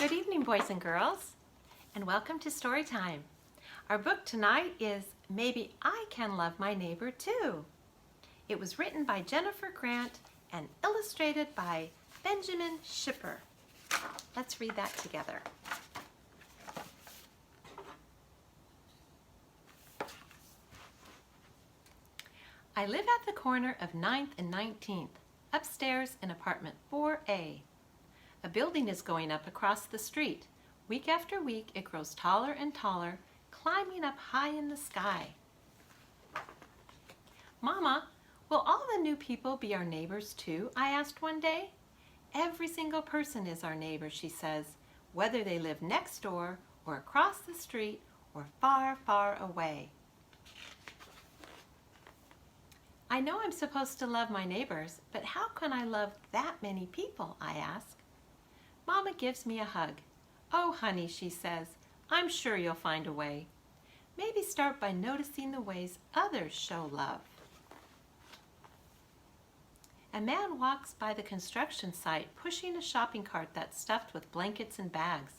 Good evening, boys and girls, and welcome to Story Time. Our book tonight is Maybe I Can Love My Neighbor Too. It was written by Jennifer Grant and illustrated by Benjamin Schipper. Let's read that together. I live at the corner of 9th and 19th, upstairs in apartment 4A. A building is going up across the street. Week after week, it grows taller and taller, climbing up high in the sky. Mama, will all the new people be our neighbors too? I asked one day. Every single person is our neighbor, she says, whether they live next door or across the street or far, far away. I know I'm supposed to love my neighbors, but how can I love that many people? I ask. Mama gives me a hug. Oh, honey, she says, I'm sure you'll find a way. Maybe start by noticing the ways others show love. A man walks by the construction site pushing a shopping cart that's stuffed with blankets and bags.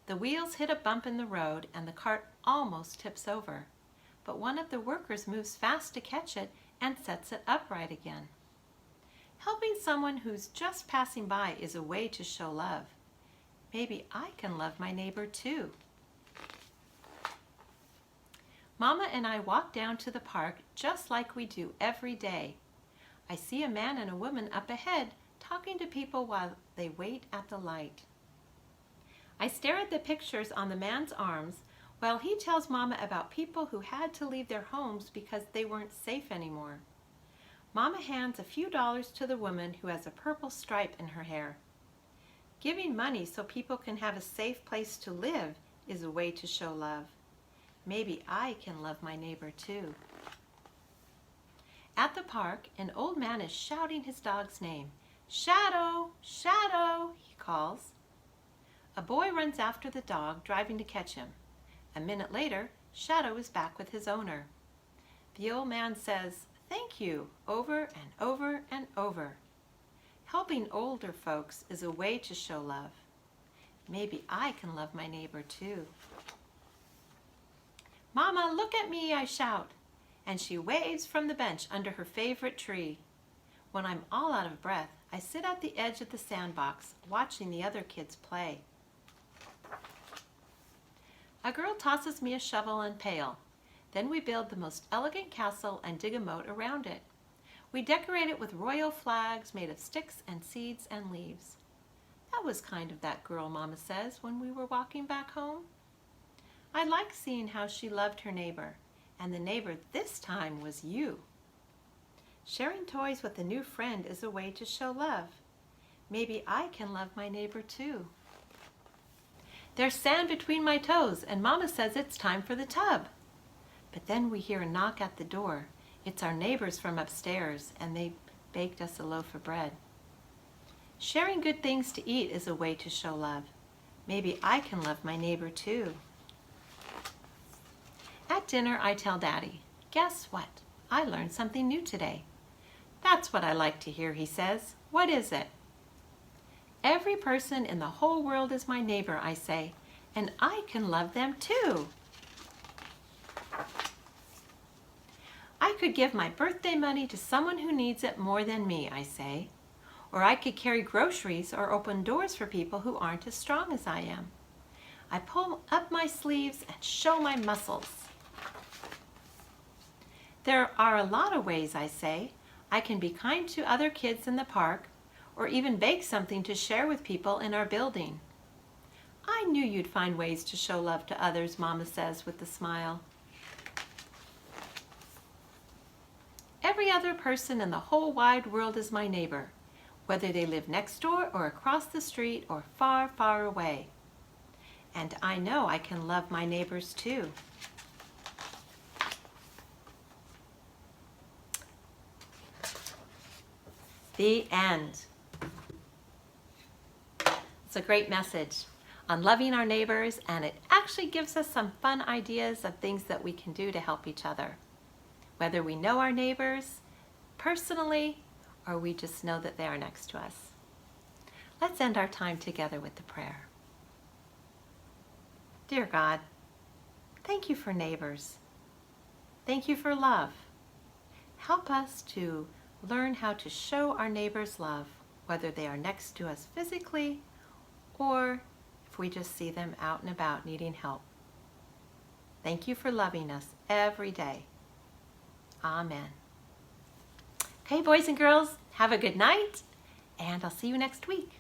The wheels hit a bump in the road and the cart almost tips over. But one of the workers moves fast to catch it and sets it upright again. Helping someone who's just passing by is a way to show love. Maybe I can love my neighbor too. Mama and I walk down to the park just like we do every day. I see a man and a woman up ahead talking to people while they wait at the light. I stare at the pictures on the man's arms while he tells Mama about people who had to leave their homes because they weren't safe anymore. Mama hands a few dollars to the woman who has a purple stripe in her hair. Giving money so people can have a safe place to live is a way to show love. Maybe I can love my neighbor too. At the park, an old man is shouting his dog's name. Shadow, Shadow, he calls. A boy runs after the dog, driving to catch him. A minute later, Shadow is back with his owner. The old man says, "Thank you," over and over and over. Helping older folks is a way to show love. Maybe I can love my neighbor too. Mama, look at me, I shout, and she waves from the bench under her favorite tree. When I'm all out of breath, I sit at the edge of the sandbox, watching the other kids play. A girl tosses me a shovel and pail. Then we build the most elegant castle and dig a moat around it. We decorate it with royal flags made of sticks and seeds and leaves. That was kind of that girl, Mama says, when we were walking back home. I like seeing how she loved her neighbor, and the neighbor this time was you. Sharing toys with a new friend is a way to show love. Maybe I can love my neighbor too. There's sand between my toes, and Mama says it's time for the tub. But then we hear a knock at the door. It's our neighbors from upstairs, and they baked us a loaf of bread. Sharing good things to eat is a way to show love. Maybe I can love my neighbor too. At dinner, I tell Daddy, "Guess what? I learned something new today." "That's what I like to hear," he says. "What is it?" "Every person in the whole world is my neighbor," I say, "and I can love them too." I could give my birthday money to someone who needs it more than me, I say. Or I could carry groceries or open doors for people who aren't as strong as I am. I pull up my sleeves and show my muscles. There are a lot of ways, I say. I can be kind to other kids in the park, or even bake something to share with people in our building. I knew you'd find ways to show love to others, Mama says with a smile. Every other person in the whole wide world is my neighbor, whether they live next door or across the street or far, far away. And I know I can love my neighbors too. The end. It's a great message on loving our neighbors, and it actually gives us some fun ideas of things that we can do to help each other. Whether we know our neighbors personally or we just know that they are next to us. Let's end our time together with the prayer. Dear God, thank you for neighbors. Thank you for love. Help us to learn how to show our neighbors love, whether they are next to us physically or if we just see them out and about needing help. Thank you for loving us every day. Amen. Okay, boys and girls, have a good night, and I'll see you next week.